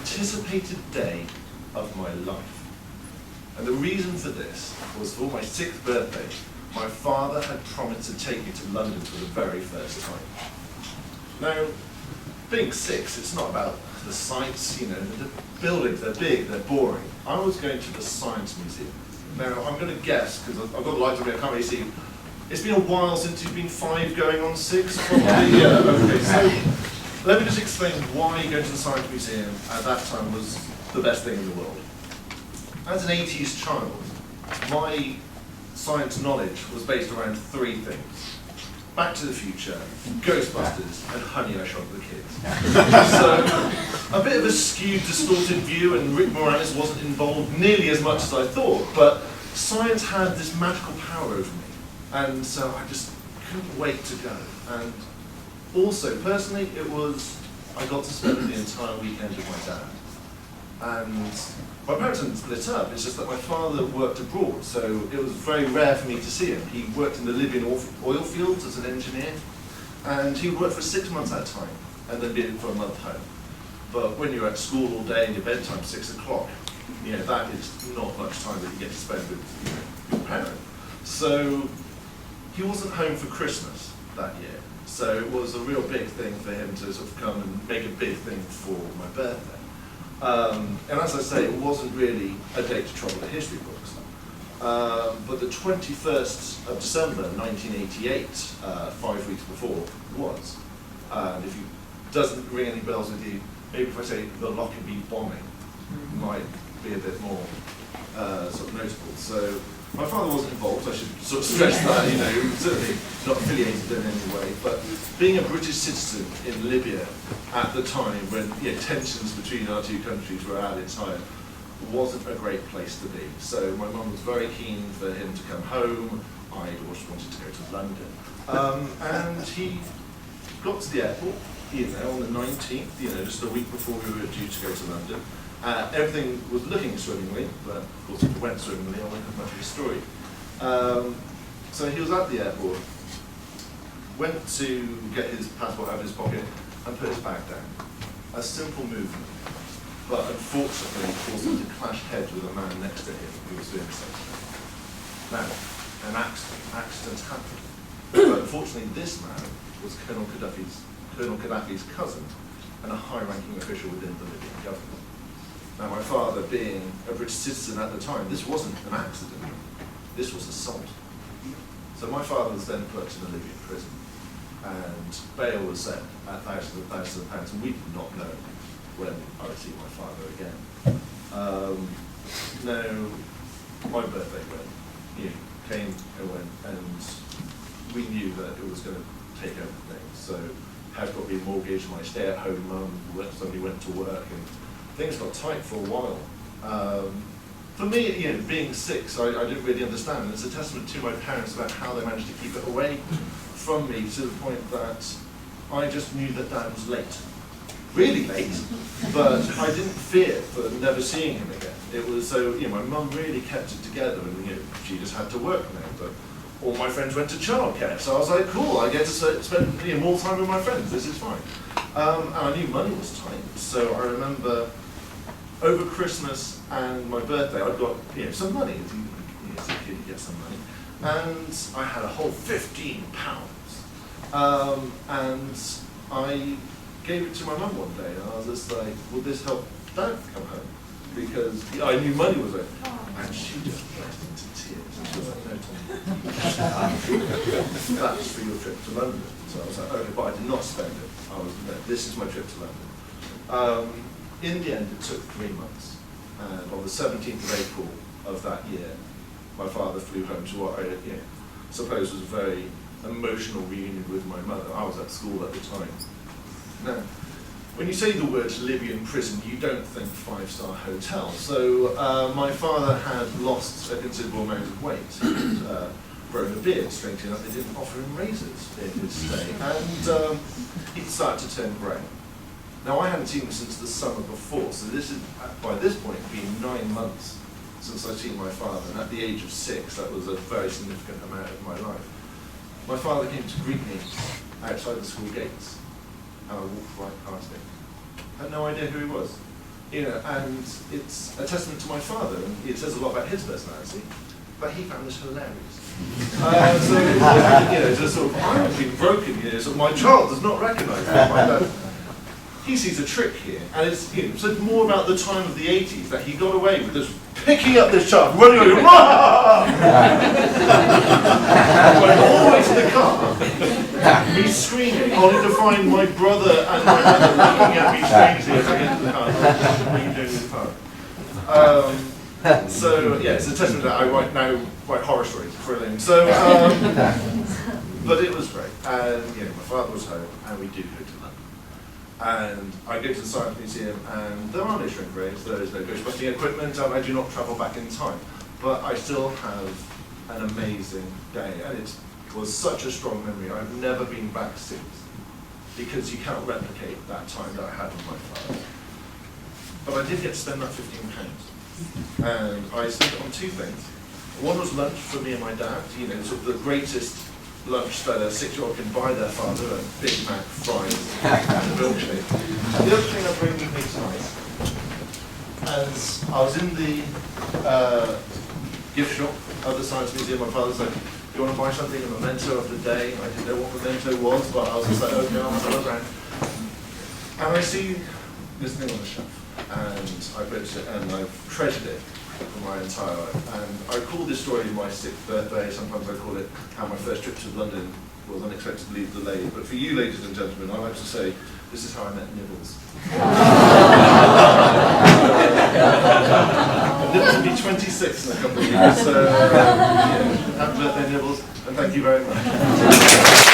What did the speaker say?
anticipated day of my life. And the reason for this was for my 6th birthday, my father had promised to take me to London for the very first time. Now, being 6, it's not about the sights, you know, the buildings, they're big, they're boring. I was going to the Science Museum. Now, I'm going to guess, because I've got the lights on me, I can't really see. It's been a while since you've been 5 going on 6, probably. Yeah, okay, so let me just explain why going to the Science Museum at that time was the best thing in the world. As an 80s child, my science knowledge was based around 3 things. Back to the Future, Ghostbusters, and Honey, I Shrunk the Kids. So, a bit of a skewed, distorted view, and Rick Moranis wasn't involved nearly as much as I thought, but science had this magical power over me, and so I just couldn't wait to go. And also, personally, I got to spend the entire weekend with my dad. And my parents hadn't split up, it's just that my father worked abroad, so it was very rare for me to see him. He worked in the Libyan oil fields as an engineer, and he would work for 6 months at a time, and then be in for a month home. But when you're at school all day and your bedtime's 6 o'clock, you know, that is not much time that you get to spend with, you know, your parent. So he wasn't home for Christmas that year, so it was a real big thing for him to sort of come and make a big thing for my birthday. And as I say, it wasn't really a day to trouble the history books. But the 21st of December 1988, 5 weeks before, was. And if it doesn't ring any bells with you, maybe if I say the Lockerbie bombing might be a bit more sort of notable. So my father wasn't involved, I should sort of stress that, you know, certainly not affiliated in any way, but being a British citizen in Libya at the time when, you know, tensions between our 2 countries were at its height wasn't a great place to be. So my mum was very keen for him to come home. I also wanted to go to London. And he got to the airport, you know, on the 19th, you know, just a week before we were due to go to London. Everything was looking swimmingly, but of course if it went swimmingly, I wouldn't have much of a story. So he was at the airport, went to get his passport out of his pocket and put his bag down. A simple movement, but unfortunately caused him to clash heads with a man next to him who was doing the same thing. Now, an accident happened, but unfortunately this man was Colonel Gaddafi's cousin and a high-ranking official within the Libyan government. Now, my father, being a British citizen at the time, this wasn't an accident, this was assault. So my father was then put in a Libyan prison, and bail was set at thousands of pounds, and we did not know when I would see my father again. Now, my birthday came and went, and we knew that it was going to take everything. So, house got remortgaged, my stay-at-home mum suddenly went to work, and things got tight for a while. For me, you know, being 6, I didn't really understand, and it's a testament to my parents about how they managed to keep it away from me to the point that I just knew that Dad was late. Really late, but I didn't fear for never seeing him again. It was so, you know, my mum really kept it together, and, you know, she just had to work now, but all my friends went to childcare, so I was like, cool, I get to spend, you know, more time with my friends, this is fine. And I knew money was tight, so I remember over Christmas and my birthday, I'd got, you know, some money. As a kid, you get some money, and I had a whole £15, and I gave it to my mum one day, and I was just like, "Will this help Dad come home?" Because I knew money was there, and she just burst into tears. And she was like, "No, Tom, that's for your trip to London." So I was like, "Okay," but I did not spend it. I was, "No, this is my trip to London." In the end, it took 3 months, and on the 17th of April of that year, my father flew home to what I suppose was a very emotional reunion with my mother. I was at school at the time. Now, when you say the words Libyan prison, you don't think 5-star hotel. So my father had lost a considerable amount of weight, and grown a beard. Strangely enough, they didn't offer him razors in his stay, and he started to turn grey. Now, I hadn't seen him since the summer before, so this is, by this point, been 9 months since I'd seen my father, and at the age of 6, that was a very significant amount of my life. My father came to greet me outside the school gates, and I walked right past him. I had no idea who he was. And it's a testament to my father, and it says a lot about his personality, but he found this hilarious. Just sort of, I have been broken here, so my child does not recognise me. He sees a trick here, and it's so more about the time of the 80s that he got away with this, picking up this child, running away, going all the way to the car, me screaming, only to find my brother and my mother looking at me strangely as I get into the car. What are you doing in the car? It's a testament that I write horror stories, thrilling. But it was great, and my father was home, and we do go to London. And I go to the Science Museum, and there are no shrink rays, there is no ghostbusting equipment, and I do not travel back in time. But I still have an amazing day, and it was such a strong memory. I've never been back since, because you cannot replicate that time that I had with my father. But I did get to spend that £15, and I spent it on two things. One was lunch for me and my dad, sort of the greatest lunch that a 6-year-old can buy their father, a Big Mac, fries, and a milkshake. The other thing I bring with me tonight, as I was in the gift shop of the Science Museum, my father's like, do you want to buy something, a memento of the day? I didn't know what memento was, but I was just like, okay, I'll have a look around. And I see this thing on the shelf, and I purchased it, and I've treasured it for my entire life. And I call this story my 6th birthday. Sometimes I call it how my first trip to London was unexpectedly delayed. But for you, ladies and gentlemen, I like to say, this is how I met Nibbles. Nibbles will be 26 in a couple of years, so happy birthday, Nibbles, and thank you very much.